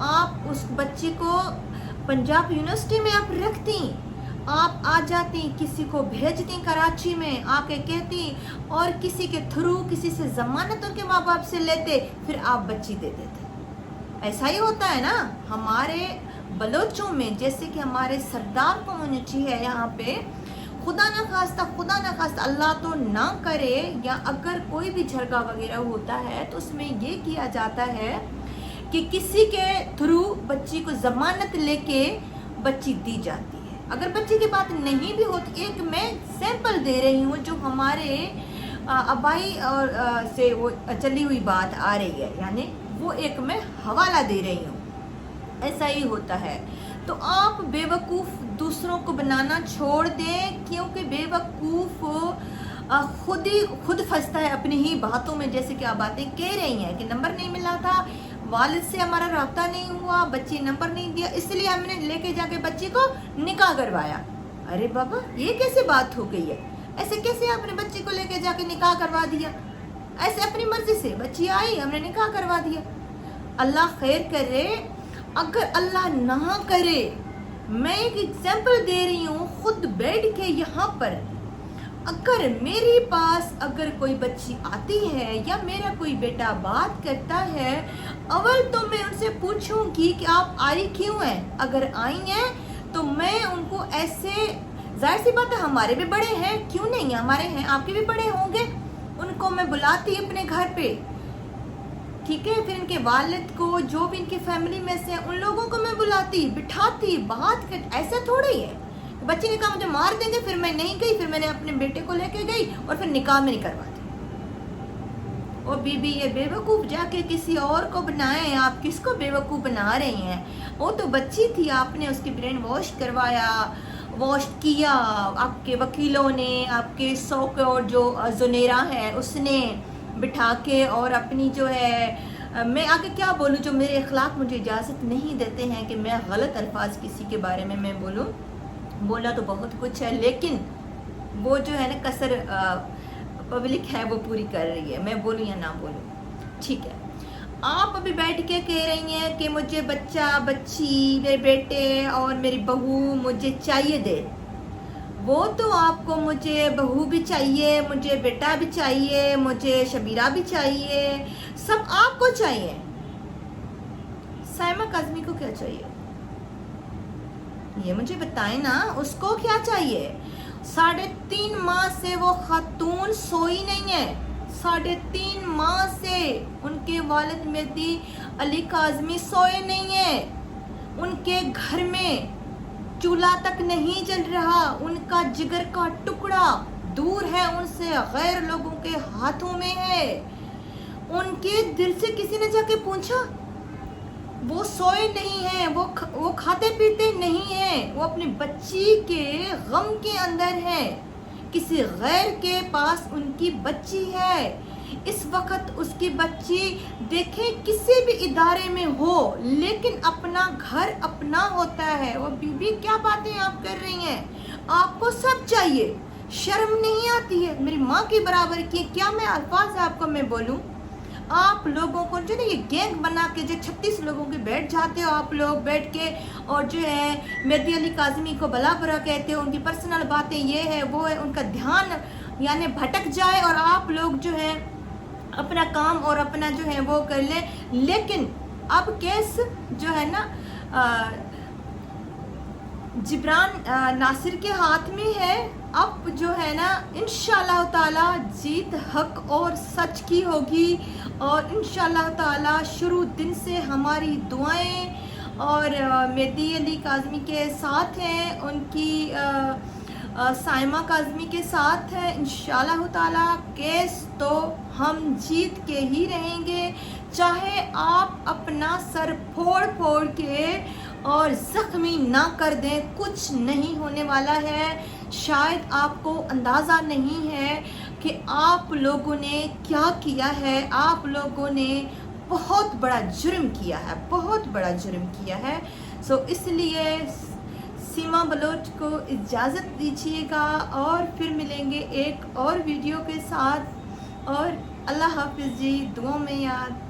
آپ اس بچی کو پنجاب یونیورسٹی میں آپ رکھتی، آپ آ جاتی، کسی کو بھیجتی کراچی میں، آ کے کہتی، اور کسی کے تھرو کسی سے ضمانت ان کے ماں باپ سے لیتے، پھر آپ بچی دے دیتے۔ ایسا ہی ہوتا ہے نا ہمارے بلوچوں میں، جیسے کہ ہمارے سردار کمیونٹی ہے یہاں پہ، خدا نہ خواستہ اللہ تو نہ کرے، یا اگر کوئی بھی جھگڑا وغیرہ ہوتا ہے تو اس میں یہ کیا جاتا ہے کہ کسی کے تھرو بچی کو ضمانت لے کے بچی دی جاتی ہے۔ اگر بچی کی بات نہیں بھی ہوتی، ایک میں سیمپل دے رہی ہوں جو ہمارے آبائی اور سے وہ چلی ہوئی بات آ رہی ہے، یعنی وہ ایک میں حوالہ دے رہی ہوں، ایسا ہی ہوتا ہے۔ تو آپ بے وقوف دوسروں کو بنانا چھوڑ دیں، کیونکہ بے وقوف خود پھنستا ہے اپنی ہی باتوں میں، جیسے کہ آپ باتیں کہہ رہی ہیں کہ نمبر نہیں ملا تھا، والد سے ہمارا رابطہ نہیں ہوا، بچی نمبر نہیں دیا، اس لیے ہم نے لے کے جا کے بچی کو نکاح کروایا۔ ارے بابا یہ کیسے بات ہو گئی ہے؟ ایسے کیسے آپ نے بچی کو لے کے جا کے نکاح کروا دیا؟ ایسے اپنی مرضی سے بچی آئی، ہم نے نکاح کروا دیا۔ اللہ خیر کرے، اگر اللہ نہ کرے، میں ایک ایگزامپل دے رہی ہوں خود بیٹھ کے یہاں پر، اگر میرے پاس اگر کوئی بچی آتی ہے یا میرا کوئی بیٹا بات کرتا ہے، اول تو میں ان سے پوچھوں گی کہ آپ آئی کیوں ہیں؟ اگر آئی ہیں تو میں ان کو ایسے، ظاہر سی بات ہے ہمارے بھی بڑے ہیں، کیوں نہیں ہیں، ہمارے ہیں، آپ کے بھی بڑے ہوں گے، ان کو میں بلاتی اپنے گھر پہ، ٹھیک ہے، پھر ان کے والد کو، جو بھی ان کی فیملی میں سے ان لوگوں کو میں بلاتی، بٹھاتی، بات کرتی۔ ایسا تھوڑا ہی ہے بچی نے کہا مجھے مار دیں گے، پھر میں نہیں گئی، پھر میں نے اپنے بیٹے کو لے کے گئی اور پھر نکاح میں نہیں کرواتی۔ اور بی بی یہ بے وقوف جا کے کسی اور کو بنائیں، آپ کس کو بے وقوف بنا رہے ہیں؟ وہ تو بچی تھی، آپ نے اس کی برین واش کروایا، واش کیا، آپ کے وکیلوں نے، آپ کے اور جو زنیرہ ہے اس نے بٹھا کے، اور اپنی جو ہے، میں آگے کیا بولوں، جو میرے اخلاق مجھے اجازت نہیں دیتے ہیں کہ میں غلط الفاظ کسی کے بارے میں بولوں، بولا تو بہت کچھ ہے، لیکن وہ جو ہے نا کثر پبلک ہے وہ پوری کر رہی ہے، میں بولوں یا نہ بولوں، ٹھیک ہے۔ آپ ابھی بیٹھ کے کہہ رہی ہیں کہ مجھے بچہ، بچی، میرے بیٹے اور میری بہو مجھے چاہیے دے، وہ تو آپ کو، مجھے بہو بھی چاہیے، مجھے بیٹا بھی چاہیے، مجھے شبیرہ بھی چاہیے، سب آپ کو چاہیے۔ سائمہ کاظمی کو کیا چاہیے؟ یہ مجھے بتائیں نا، اس کو کیا چاہیے؟ 3.5 ماہ سے وہ خاتون سوئی نہیں ہے، 3.5 ماہ سے ان کے والد مہدی علی کاظمی سوئے نہیں ہیں، ان کے گھر میں چولہا تک نہیں جل رہا، ان کا جگر کا ٹکڑا دور ہے ان سے، غیر لوگوں کے ہاتھوں میں ہے۔ ان کے دل سے کسی نے جا کے پوچھا؟ وہ سوئے نہیں ہیں، وہ کھاتے پیتے نہیں ہیں، وہ اپنی بچی کے غم کے اندر ہیں، کسی غیر کے پاس ان کی بچی ہے، اس وقت اس کی بچی دیکھیں کسی بھی ادارے میں ہو، لیکن اپنا گھر اپنا ہوتا ہے۔ وہ بی بی کیا باتیں آپ کر رہی ہیں؟ آپ کو سب چاہیے، شرم نہیں آتی ہے؟ میری ماں کی برابر کی، کیا میں الفاظ آپ کو میں بولوں؟ آپ لوگوں کو جو نا یہ گینگ بنا کے جو 36 لوگوں کے بیٹھ جاتے ہو، آپ لوگ بیٹھ کے، اور جو ہے مہدی علی کاظمی کو بلا برا کہتے ہو، ان کی پرسنل باتیں یہ ہے وہ ہے، ان کا دھیان یعنی بھٹک جائے اور آپ لوگ جو ہے اپنا کام اور اپنا جو ہے وہ کر لیں۔ لیکن اب کیس جو ہے نا جبران ناصر کے ہاتھ میں ہے، اب جو ہے نا انشاءاللہ تعالی جیت حق اور سچ کی ہوگی، اور انشاءاللہ تعالی شروع دن سے ہماری دعائیں اور مہدی علی کاظمی کے ساتھ ہیں، ان کی سائمہ کاظمی کے ساتھ ہیں، انشاءاللہ تعالی کیس تو ہم جیت کے ہی رہیں گے، چاہے آپ اپنا سر پھوڑ کے اور زخمی نہ کر دیں، کچھ نہیں ہونے والا ہے۔ شاید آپ کو اندازہ نہیں ہے کہ آپ لوگوں نے کیا کیا ہے، آپ لوگوں نے بہت بڑا جرم کیا ہے، بہت بڑا جرم کیا ہے۔ اس لیے سیما بلوچ کو اجازت دیجیے گا، اور پھر ملیں گے ایک اور ویڈیو کے ساتھ، اور اللہ حافظ جی، دعاؤں میں یاد۔